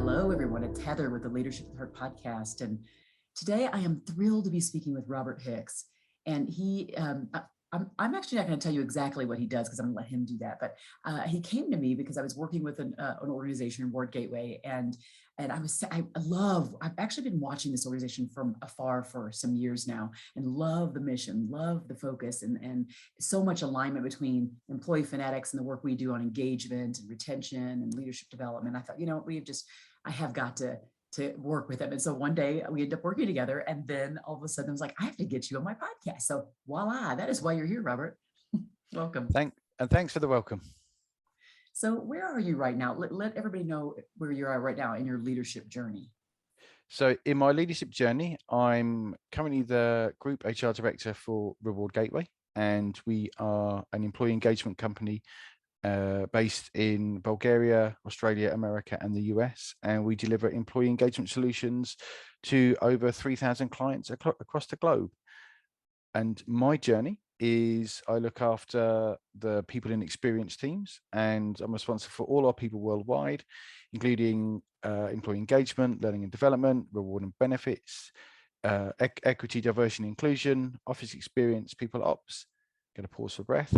Hello, everyone. It's Heather with the Leadership with Heart podcast. And today I am thrilled to be speaking with Robert Hicks. And I'm actually not going to tell you exactly what he does because I'm going to let him do that. But he came to me because I was working with an organization, Ward Gateway, and I've actually been watching this organization from afar for some years now, and love the mission, love the focus, and so much alignment between employee fanatics and the work we do on engagement and retention and leadership development. I thought, I have got to work with him. And so one day we ended up working together, and then all of a sudden I was like, I have to get you on my podcast. So voila, that is why you're here, Robert. Welcome. Thanks for the welcome. So where are you right now? Let everybody know where you are right now in your leadership journey. So in my leadership journey, I'm currently the Group HR Director for Reward Gateway, and we are an employee engagement company based in Bulgaria, Australia, America, and the US. And we deliver employee engagement solutions to over 3,000 clients across the globe. And my journey is I look after the people in experience teams, and I'm responsible for all our people worldwide, including employee engagement, learning and development, reward and benefits, equity, diversity and inclusion, office experience, people ops, get a pause for breath,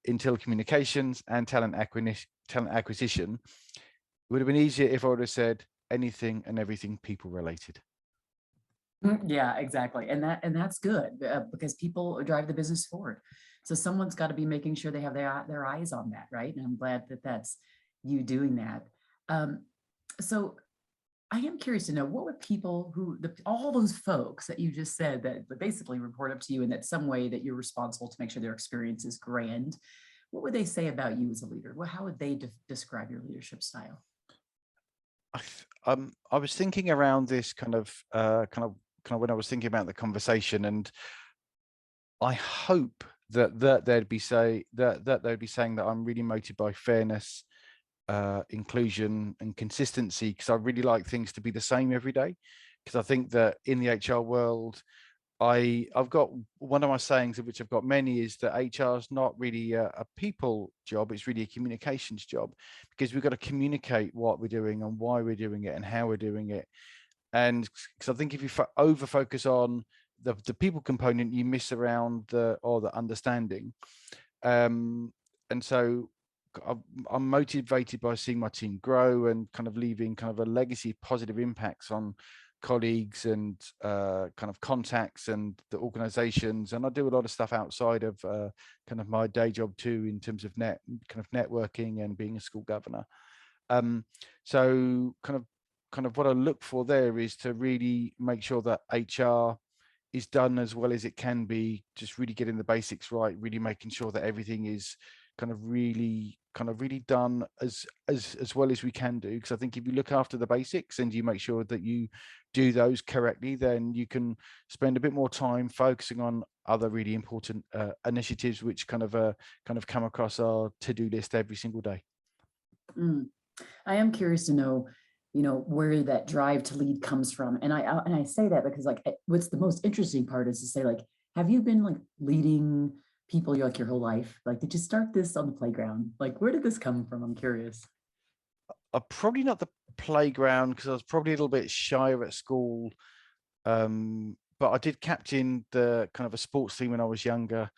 internal communications, and talent acquisition. It would have been easier if I would have said anything and everything people related. Yeah, exactly. And that's good because people drive the business forward. So someone's got to be making sure they have their eyes on that, right? And I'm glad that that's you doing that. So I am curious to know, what would people all those folks that you just said that basically report up to you in that some way that you're responsible to make sure their experience is grand, what would they say about you as a leader? Well, how would they describe your leadership style? I was thinking around this kind of when I was thinking about the conversation, and I hope that they'd be saying that I'm really motivated by fairness, inclusion, and consistency, because I really like things to be the same every day. Because I think that in the HR world, I've got one of my sayings, of which I've got many, is that HR is not really a people job; it's really a communications job, because we've got to communicate what we're doing and why we're doing it and how we're doing it. And because I think if you over focus on the people component, you miss around the understanding. And so I'm motivated by seeing my team grow and kind of leaving kind of a legacy of positive impacts on colleagues and kind of contacts and the organizations. And I do a lot of stuff outside of kind of my day job too, in terms of networking and being a school governor. So kind of what I look for there is to really make sure that HR is done as well as it can be, just really getting the basics right, really making sure that everything is kind of really done as well as we can do. Because I think if you look after the basics and you make sure that you do those correctly, then you can spend a bit more time focusing on other really important initiatives which kind of come across our to-do list every single day. I am curious to know, where that drive to lead comes from. And I say that because, like, what's the most interesting part is to say, like, have you been like leading people your whole life? Like, did you start this on the playground? Like, where did this come from? I'm curious. Probably not the playground, because I was probably a little bit shyer at school. But I did captain the kind of a sports team when I was younger.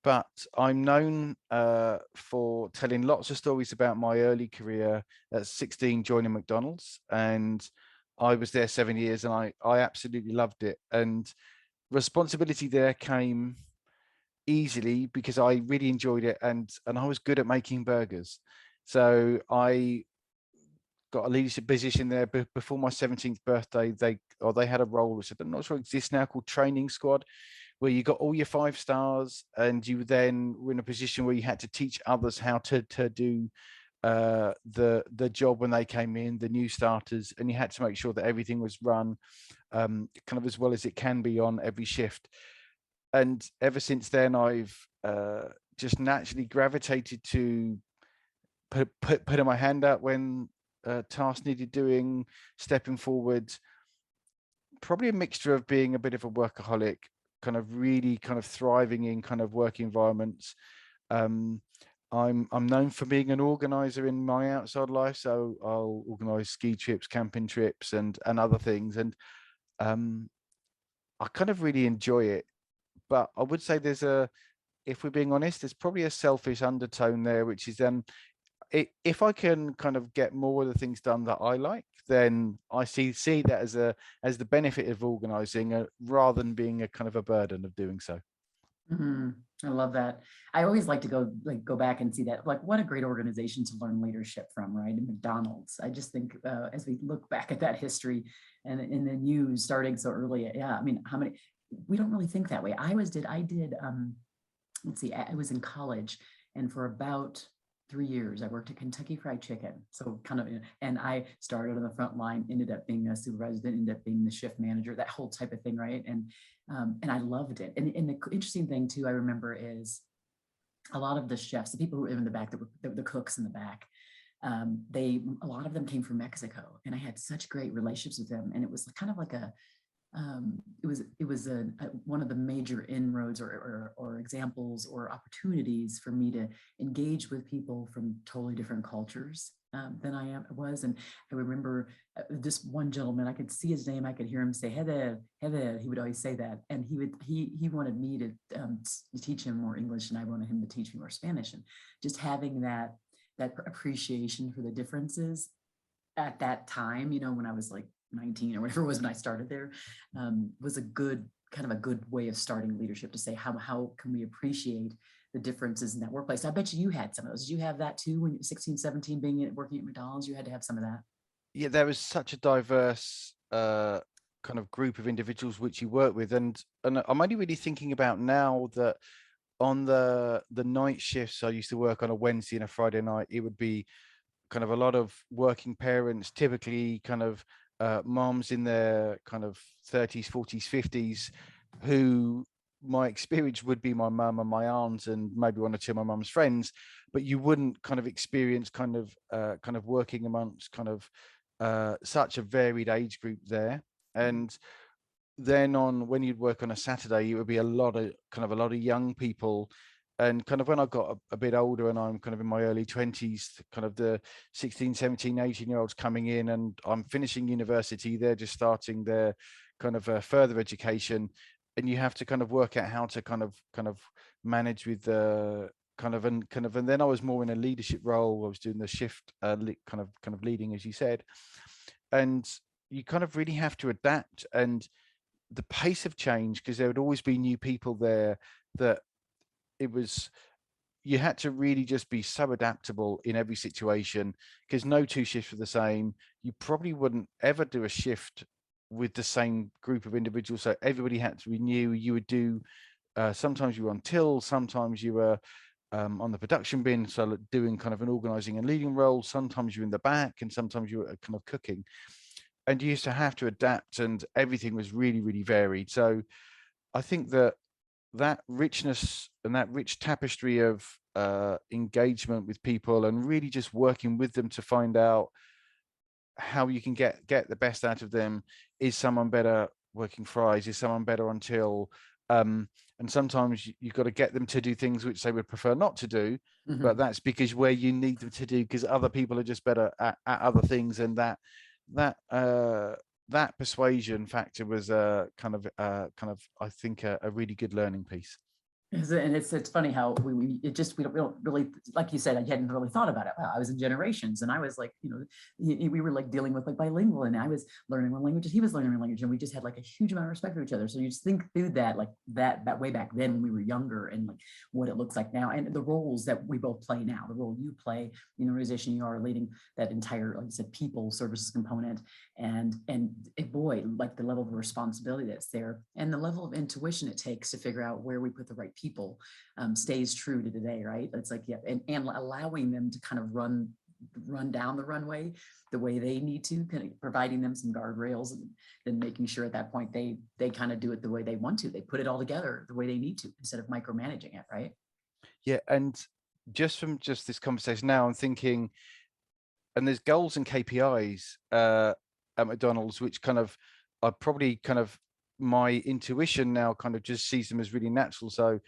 But I'm known for telling lots of stories about my early career at 16, joining McDonald's, and I was there 7 years, and I absolutely loved it. And responsibility there came easily because I really enjoyed it, and I was good at making burgers. So I got a leadership position there before my 17th birthday. They had a role which I'm not sure exists now, called training squad, where you got all your 5 stars, and you then were in a position where you had to teach others how to do the job when they came in, the new starters, and you had to make sure that everything was run kind of as well as it can be on every shift. And ever since then, I've just naturally gravitated to putting my hand out when tasks needed doing, stepping forward. Probably a mixture of being a bit of a workaholic, kind of really kind of thriving in kind of work environments, I'm known for being an organizer in my outside life, so I'll organize ski trips, camping trips, and other things, and um, I kind of really enjoy it. But I would say if we're being honest, there's probably a selfish undertone there, which is if I can kind of get more of the things done that I like, then I see that as the benefit of organizing, rather than being a kind of a burden of doing so. Mhm. I love that. I always like to go back and see that, like, what a great organization to learn leadership from, right? And McDonald's. I just think as we look back at that history, and then you starting so early, yeah. I mean, how many? We don't really think that way. I did. Let's see. I was in college, and for about 3 years, I worked at Kentucky Fried Chicken. So kind of, and I started on the front line, ended up being a supervisor, then ended up being the shift manager, that whole type of thing, right? And I loved it. And the interesting thing too, I remember, is a lot of the chefs, the people who were in the back, that were the cooks in the back, a lot of them came from Mexico, and I had such great relationships with them. And it was kind of like one of the major inroads, or examples or opportunities for me to engage with people from totally different cultures than was. And I remember this one gentleman, I could see his name, I could hear him say "Heather, Heather." He would always say that, and he wanted me to teach him more English, and I wanted him to teach me more Spanish. And just having that appreciation for the differences at that time, when I was like 19 or whatever it was when I started there, was a good way of starting leadership, to say how can we appreciate the differences in that workplace. I bet you had some of those. Did you have that too when you were 16, 17, working at McDonald's? You had to have some of that. Yeah, there was such a diverse kind of group of individuals which you work with, and I'm only really thinking about now that on the night shifts I used to work on a Wednesday and a Friday night, it would be kind of a lot of working parents, typically kind of moms in their kind of 30s, 40s, 50s, who my experience would be my mum and my aunt and maybe one or two of my mum's friends, but you wouldn't kind of experience kind of working amongst kind of such a varied age group there. And then when you'd work on a Saturday, it would be a lot of young people. And kind of when I got a bit older and I'm kind of in my early 20s, kind of the 16, 17, 18-year-olds coming in, and I'm finishing university, they're just starting their kind of further education. And you have to kind of work out how to kind of manage with the and then I was more in a leadership role. I was doing the shift kind of leading, as you said. And you kind of really have to adapt, and the pace of change, because there would always be new people there, that it was you had to really just be so adaptable in every situation, because no two shifts were the same. You probably wouldn't ever do a shift with the same group of individuals, so everybody had to be new. You would do sometimes you were on till, sometimes you were on the production bin, so doing kind of an organizing and leading role, sometimes you're in the back, and sometimes you were kind of cooking, and you used to have to adapt, and everything was really, really varied. So I think that richness and that rich tapestry of engagement with people, and really just working with them to find out how you can get the best out of them. Is someone better working fries? Is someone better until? And sometimes you've got to get them to do things which they would prefer not to do, but Mhm. that's because where you need them to do, because other people are just better at other things. And that persuasion factor was kind of I think a really good learning piece. And it's funny how we don't really, like you said, I hadn't really thought about it. Wow, I was in generations, and I was like, we were like dealing with like bilingual, and I was learning one language, and he was learning one language, and we just had like a huge amount of respect for each other. So you just think through that, like that way back then when we were younger, and like what it looks like now, and the roles that we both play now, the role you play in the organization you are leading, that entire, like you said, people services component, and boy, like the level of responsibility that's there, and the level of intuition it takes to figure out where we put the right people, stays true to today, right? It's like, yeah, and allowing them to kind of run down the runway the way they need to, kind of providing them some guardrails, and then making sure at that point they kind of do it the way they want to. They put it all together the way they need to, instead of micromanaging it, right? Yeah, and just from just this conversation now, I'm thinking, and there's goals and KPIs at McDonald's, which kind of are probably kind of my intuition now kind of just sees them as really natural. So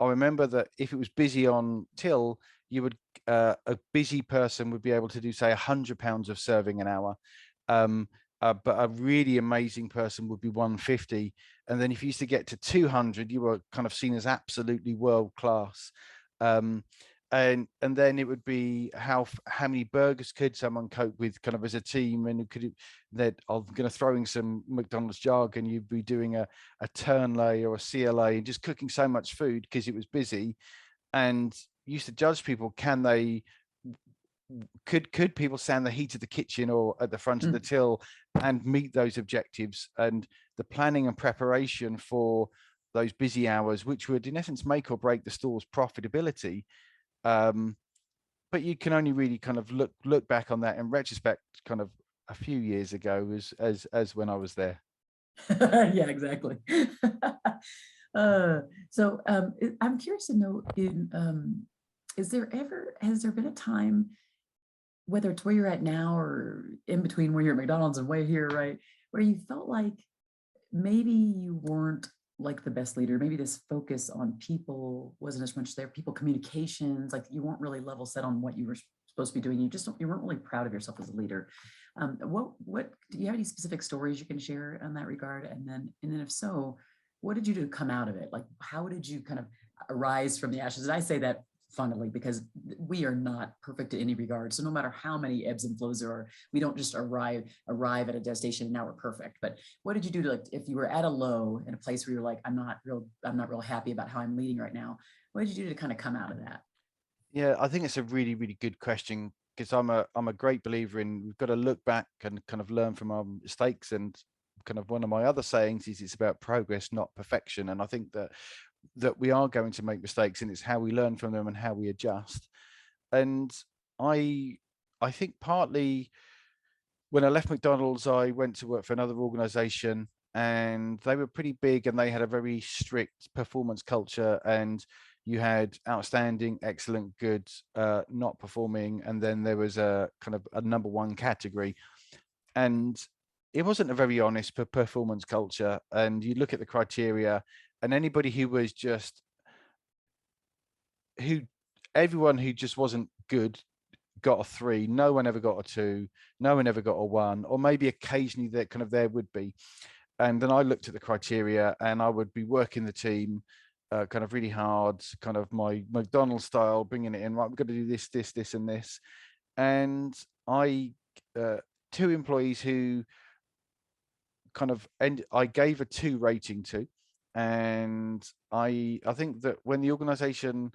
I remember that if it was busy on till, you would a busy person would be able to do, say, £100 of serving an hour. Um, but a really amazing person would be 150. And then if you used to get to 200, you were kind of seen as absolutely world class. Um, and then it would be how many burgers could someone cope with, kind of as a team, and could that I'm going to throw in some McDonald's jargon. You'd be doing a turn lay or a CLA and just cooking so much food because it was busy, and used to judge people. Could people stand the heat of the kitchen or at the front of the till and meet those objectives, and the planning and preparation for those busy hours, which would in essence make or break the store's profitability. But you can only really kind of look back on that in retrospect, kind of a few years ago, as when I was there. Yeah, exactly. I'm curious to know, has there been a time, whether it's where you're at now or in between where you're at McDonald's and way here, right, where you felt like maybe you weren't like the best leader, maybe this focus on people wasn't as much there, people communications, like you weren't really level set on what you were supposed to be doing. You weren't really proud of yourself as a leader. What do you have any specific stories you can share in that regard? And then if so, what did you do to come out of it? Like, how did you kind of arise from the ashes? And I say that funnily because we are not perfect in any regard. So no matter how many ebbs and flows there are, we don't just arrive at a destination and now we're perfect. But what did you do to, like, if you were at a low in a place where you're like, I'm not real happy about how I'm leading right now, what did you do to kind of come out of that? Yeah, I think it's a really, really good question, because I'm a great believer in, we've got to look back and kind of learn from our mistakes. And kind of one of my other sayings is, it's about progress, not perfection. And I think that we are going to make mistakes, and it's how we learn from them and how we adjust. And I I think partly when I left McDonald's, I went to work for another organization, and they were pretty big and they had a very strict performance culture. And you had outstanding, excellent, good, not performing, and then there was a kind of a number one category. And it wasn't a very honest performance culture. And you look at the criteria, and anybody who was just who everyone who just wasn't good got a 3. No one ever got a 2. No one ever got a 1, or maybe occasionally that kind of there would be. And then I looked at the criteria, and I would be working the team kind of really hard, kind of my McDonald's style, bringing it in. Right, we're going to do this, this, this, and this. And I, 2 employees who kind of, and I gave a 2 rating to. And I think that when the organization,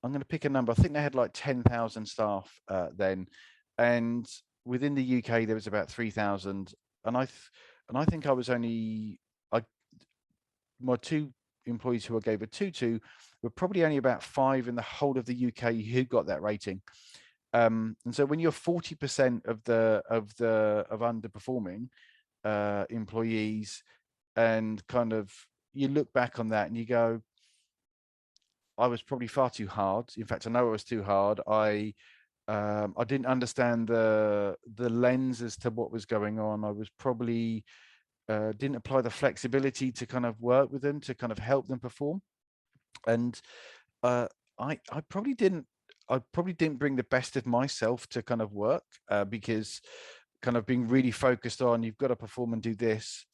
I'm going to pick a number, I think they had like 10,000 staff then, and within the UK there was about 3,000. And I think I was only, I my 2 employees who I gave a 2 to were probably only about 5 in the whole of the UK who got that rating. And so when you're 40% of underperforming employees, and kind of you look back on that and you go, I was probably far too hard. In fact, I know I was too hard. I didn't understand the lens as to what was going on. I was probably didn't apply the flexibility to kind of work with them to kind of help them perform. And uh, I probably didn't bring the best of myself to kind of work, because kind of being really focused on, you've got to perform and do this.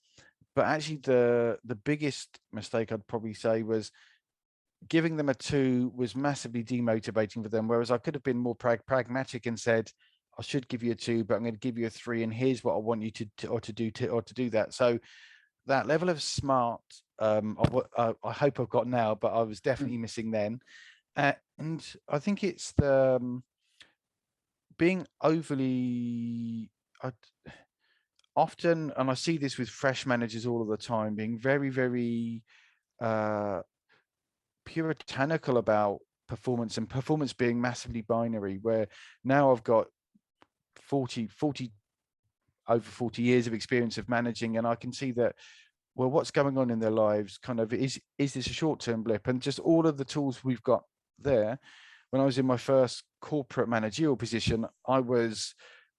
But actually the biggest mistake I'd probably say was giving them a 2 was massively demotivating for them. Whereas I could have been more pragmatic and said, I should give you a 2, but I'm going to give you a 3, and here's what I want you to do that. So that level of smart, I hope I've got now, but I was definitely missing then. And I think it's the being overly often, and I see this with fresh managers all of the time, being very, very puritanical about performance, and performance being massively binary, where now I've got 40 over 40 years of experience of managing, and I can see that, well, what's going on in their lives, kind of, is this a short-term blip? And just all of the tools we've got there. When I was in my first corporate managerial position, I was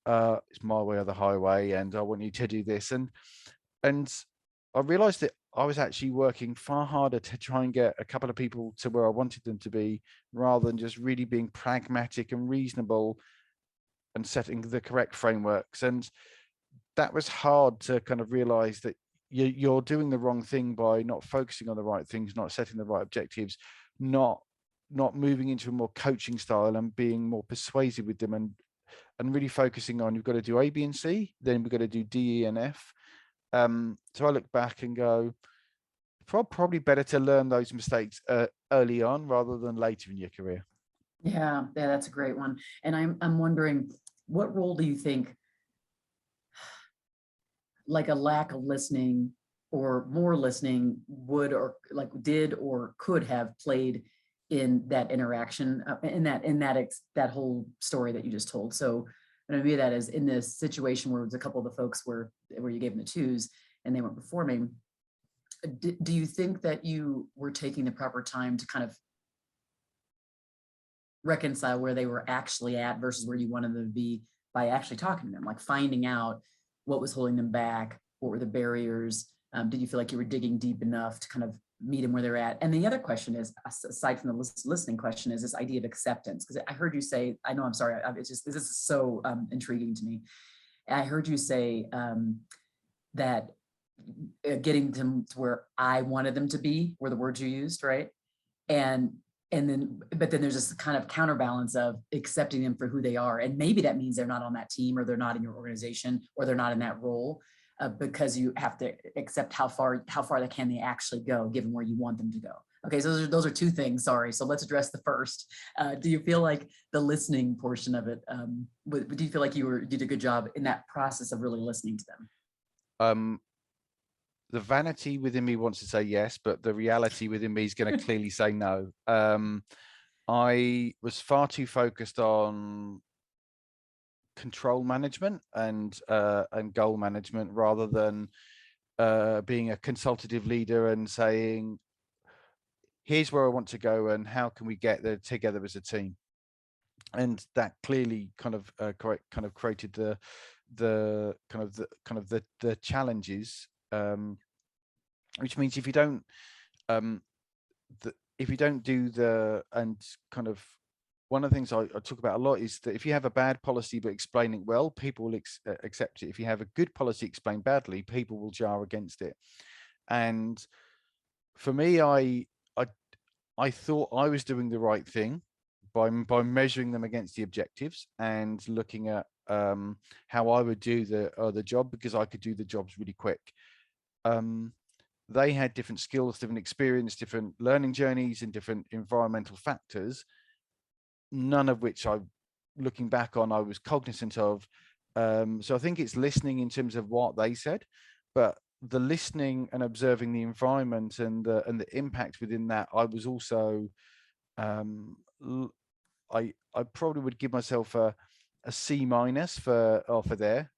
it's my way or the highway, and I want you to do this. And I realized that I was actually working far harder to try and get a couple of people to where I wanted them to be, rather than just really being pragmatic and reasonable and setting the correct frameworks. And that was hard to kind of realize that you're doing the wrong thing by not focusing on the right things, not setting the right objectives, not moving into a more coaching style and being more persuasive with them, and really focusing on, you've got to do A, B, and C, then we've got to do D, E, and F. So I look back and go, probably better to learn those mistakes early on rather than later in your career. Yeah, that's a great one. And I'm wondering, what role do you think, like a lack of listening or more listening would, or like did or could have played in that interaction, that whole story that you just told? So what I mean that is, in this situation where it was a couple of the folks where you gave them the twos and they weren't performing, do you think that you were taking the proper time to kind of reconcile where they were actually at versus where you wanted them to be, by actually talking to them, like finding out what was holding them back, what were the barriers? Did you feel like you were digging deep enough to kind of meet them where they're at? And the other question is, aside from the listening question, is this idea of acceptance. Because I heard you say, I know, I'm sorry, it's just, this is so intriguing to me. I heard you say that getting them to where I wanted them to be were the words you used, right? And then, but then there's this kind of counterbalance of accepting them for who they are. And maybe that means they're not on that team, or they're not in your organization, or they're not in that role, because you have to accept how far they actually go, given where you want them to go. Okay, so those are two things. Sorry. So let's address the first. Do you feel like the listening portion of it, do you feel like you did a good job in that process of really listening to them? The vanity within me wants to say yes, but the reality within me is going to clearly say no. I was far too focused on control management and goal management, rather than being a consultative leader and saying, here's where I want to go and how can we get there together as a team. And that clearly kind of created the challenges, which means if you don't do and kind of, one of the things I talk about a lot is that if you have a bad policy but explain it well, people will accept it. If you have a good policy explained badly, people will jar against it. And for me, I thought I was doing the right thing by measuring them against the objectives and looking at how I would do the job, because I could do the jobs really quick. They had different skills, different experience, different learning journeys, and different environmental factors, none of which looking back on, I was cognizant of. So I think it's listening in terms of what they said, but the listening and observing the environment and the impact within that, I was also, I probably would give myself a C- for there,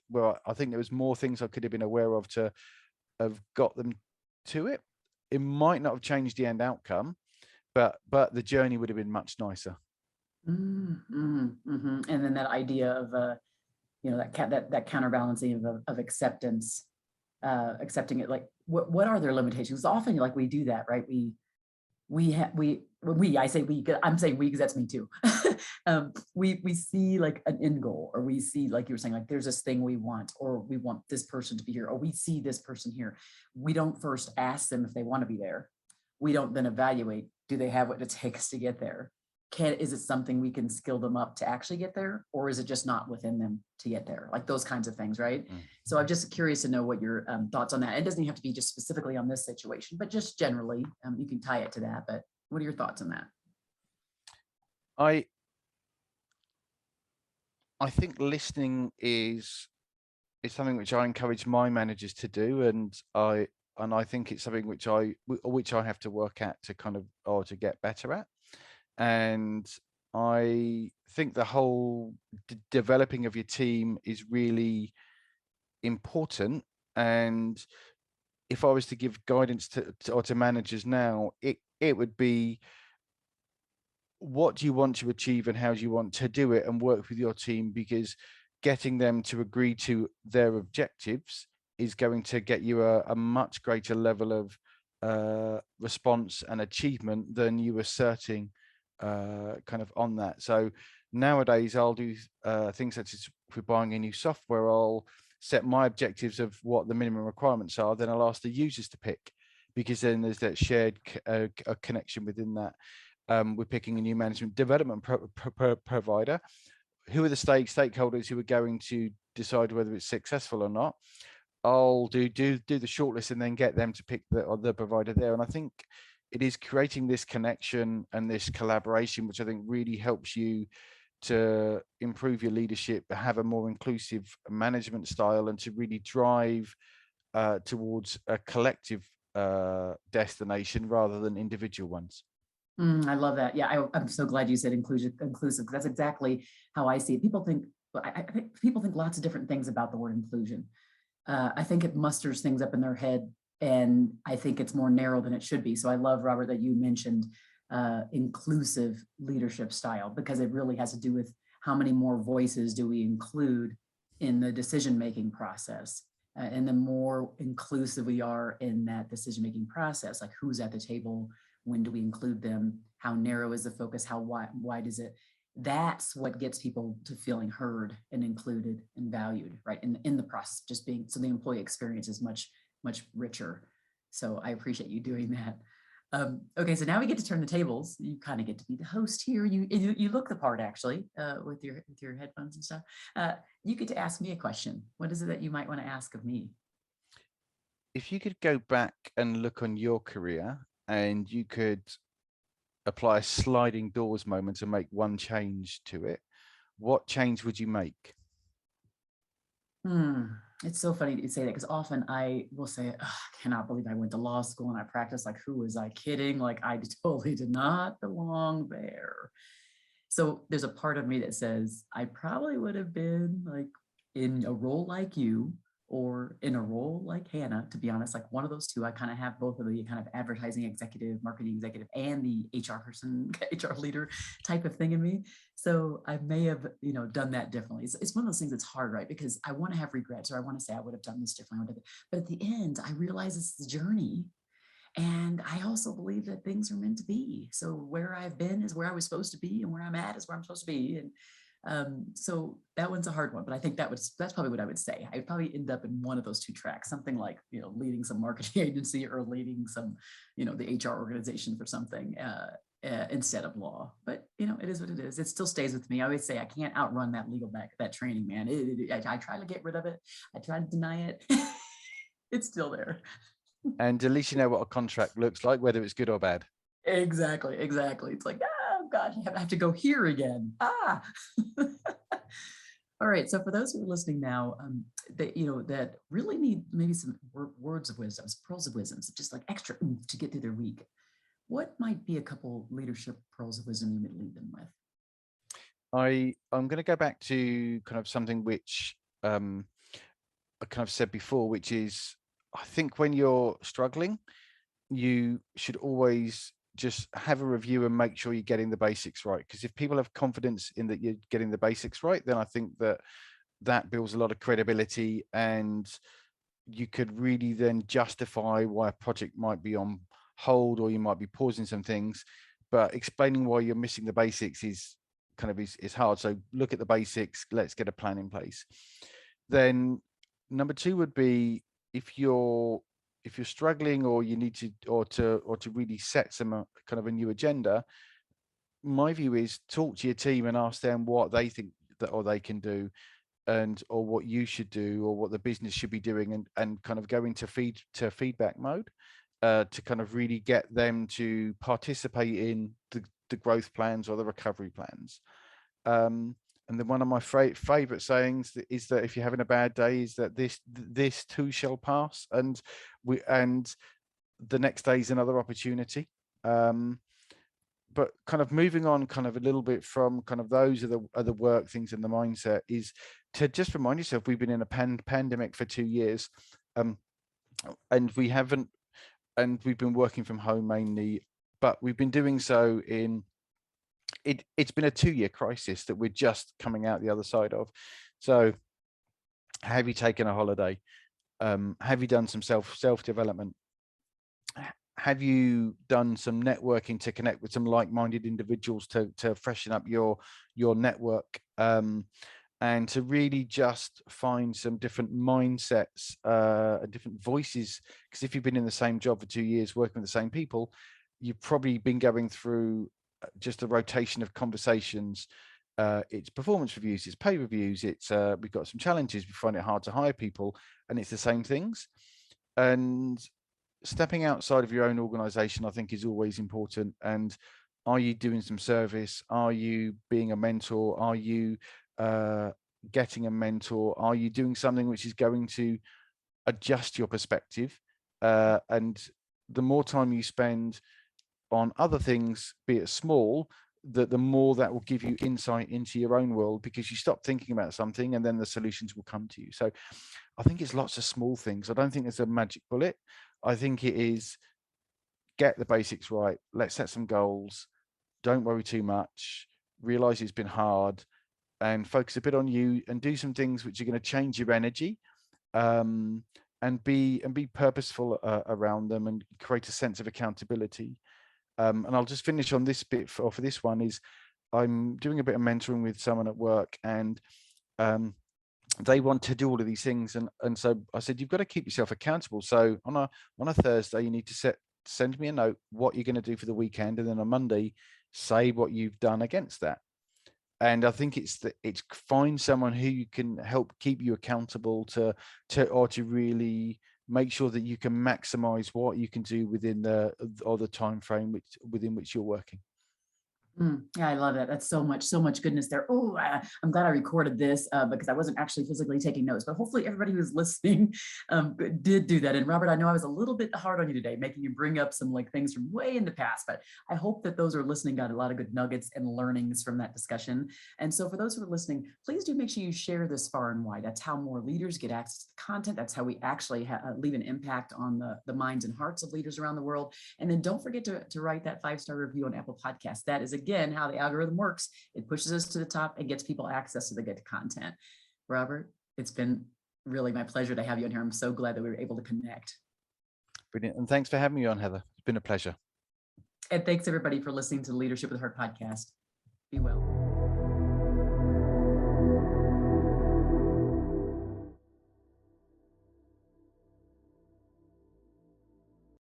where I think there was more things I could have been aware of to have got them to it. It might not have changed the end outcome, but the journey would have been much nicer. And then that idea of that counterbalancing of acceptance, accepting it. Like, what are their limitations? Often, like, we do that, right? I say we, I'm saying we, because that's me too. We see like an end goal, or we see, like you were saying, like there's this thing we want, or we want this person to be here, or we see this person here. We don't first ask them if they want to be there. We don't then evaluate, do they have what it takes to get there? Is it something we can skill them up to actually get there, or is it just not within them to get there? Like those kinds of things, right? So I'm just curious to know what your thoughts on that. It doesn't have to be just specifically on this situation, but just generally, you can tie it to that. But what are your thoughts on that? I think listening is something which I encourage my managers to do, and I think it's something which I have to work at to kind of, or to get better at. And I think the whole developing of your team is really important. And if I was to give guidance to managers now, it would be, what do you want to achieve and how do you want to do it, and work with your team, because getting them to agree to their objectives is going to get you a much greater level of response and achievement than you asserting kind of on that. So nowadays I'll do things such as, if we're buying a new software, I'll set my objectives of what the minimum requirements are, then I'll ask the users to pick, because then there's that shared connection within that. We're picking a new management development provider. Who are the stakeholders who are going to decide whether it's successful or not? I'll do the shortlist and then get them to pick the provider there. And I think it is creating this connection and this collaboration, which I think really helps you to improve your leadership, have a more inclusive management style, and to really drive towards a collective destination rather than individual ones. I love that. Yeah, I'm so glad you said inclusive, because that's exactly how I see it. People think, I think people think lots of different things about the word inclusion. I think it musters things up in their head, and I think it's more narrow than it should be. So I love, Robert, that you mentioned inclusive leadership style, because it really has to do with how many more voices do we include in the decision-making process. And the more inclusive we are in that decision-making process, like who's at the table, when do we include them, how narrow is the focus, how wide is it? That's what gets people to feeling heard and included and valued, right? In the process, just being, so the employee experience is much richer. So I appreciate you doing that. Okay, so now we get to turn the tables. You kind of get to be the host here. You look the part, actually, with your headphones and stuff. You get to ask me a question. What is it that you might want to ask of me? If you could go back and look on your career, and you could apply a sliding doors moment and make one change to it, what change would you make? It's so funny to say that, because often I will say, I cannot believe I went to law school and I practiced. Like, who was I kidding? Like, I totally did not belong there. So there's a part of me that says I probably would have been like in a role like you, or in a role like Hannah, to be honest, like one of those two. I kind of have both of the kind of advertising executive, marketing executive, and the HR person, HR leader type of thing in me. So I may have, done that differently. It's one of those things that's hard, right? Because I want to have regrets, or I want to say I would have done this differently. But at the end, I realize it's the journey. And I also believe that things are meant to be. So where I've been is where I was supposed to be, and where I'm at is where I'm supposed to be. And so that one's a hard one, but I think that's probably what I would say. I would probably end up in one of those two tracks, something like, leading some marketing agency, or leading some, the HR organization for something instead of law. But, it is what it is. It still stays with me. I always say I can't outrun that legal that training, man. I try to get rid of it. I try to deny it. It's still there. And at least you know what a contract looks like, whether it's good or bad. Exactly. It's like, oh God, I have to go here again. All right. So for those who are listening now, that really need maybe some words of wisdom, pearls of wisdom, just like extra to get through their week, what might be a couple leadership pearls of wisdom you would leave them with? I'm going to go back to kind of something which I kind of said before, which is, I think when you're struggling, you should always just have a review and make sure you're getting the basics right. Because if people have confidence in that you're getting the basics right, then I think that builds a lot of credibility, and you could really then justify why a project might be on hold, or you might be pausing some things. But explaining why you're missing the basics is hard. So look at the basics. Let's get a plan in place. Then number two would be, if you're struggling, or you need to really set some kind of a new agenda, my view is talk to your team and ask them what they think that or they can do, or what you should do, or what the business should be doing, and kind of go into feedback mode to kind of really get them to participate in the growth plans or the recovery plans. And then one of my favorite sayings is that if you're having a bad day, is that this too shall pass, and the next day is another opportunity. But kind of moving on, kind of a little bit from kind of those are the work things and the mindset, is to just remind yourself we've been in a pandemic for 2 years, and we've been working from home mainly, but we've been doing so in. It's been a 2-year crisis that we're just coming out the other side of. So have you taken a holiday? Have you done some self development? Have you done some networking to connect with some like-minded individuals to freshen up your network, and to really just find some different mindsets and different voices? Because if you've been in the same job for 2 years working with the same people, you've probably been going through just a rotation of conversations. It's performance reviews, it's pay reviews, it's we've got some challenges, we find it hard to hire people, and it's the same things. And stepping outside of your own organization, I think, is always important. And are you doing some service? Are you being a mentor? Are you getting a mentor? Are you doing something which is going to adjust your perspective? And the more time you spend on other things, be it small, the more that will give you insight into your own world, because you stop thinking about something and then the solutions will come to you. So I think it's lots of small things. I don't think there's a magic bullet. I think it is get the basics right. Let's set some goals. Don't worry too much. Realize it's been hard, and focus a bit on you, and do some things which are going to change your energy, and be purposeful around them, and create a sense of accountability. And I'll just finish on this bit for this one. Is I'm doing a bit of mentoring with someone at work, and they want to do all of these things, and so I said, you've got to keep yourself accountable. So on a Thursday, you need to send me a note what you're going to do for the weekend, and then on Monday, say what you've done against that. And I think it's find someone who you can help keep you accountable to really make sure that you can maximize what you can do within the time frame within which you're working. Yeah, I love it. That's so much goodness there. Oh, I'm glad I recorded this because I wasn't actually physically taking notes, but hopefully everybody who's listening did do that. And Robert, I know I was a little bit hard on you today, making you bring up some like things from way in the past, but I hope that those who are listening got a lot of good nuggets and learnings from that discussion. And so for those who are listening, please do make sure you share this far and wide. That's how more leaders get access to the content. That's how we actually leave an impact on the minds and hearts of leaders around the world. And then don't forget to write that 5-star review on Apple Podcasts. That is, again, how the algorithm works. It pushes us to the top and gets people access to the good content. Robert, it's been really my pleasure to have you on here. I'm so glad that we were able to connect. Brilliant. And thanks for having me on, Heather. It's been a pleasure. And thanks everybody for listening to the Leadership with Heart podcast. Be well.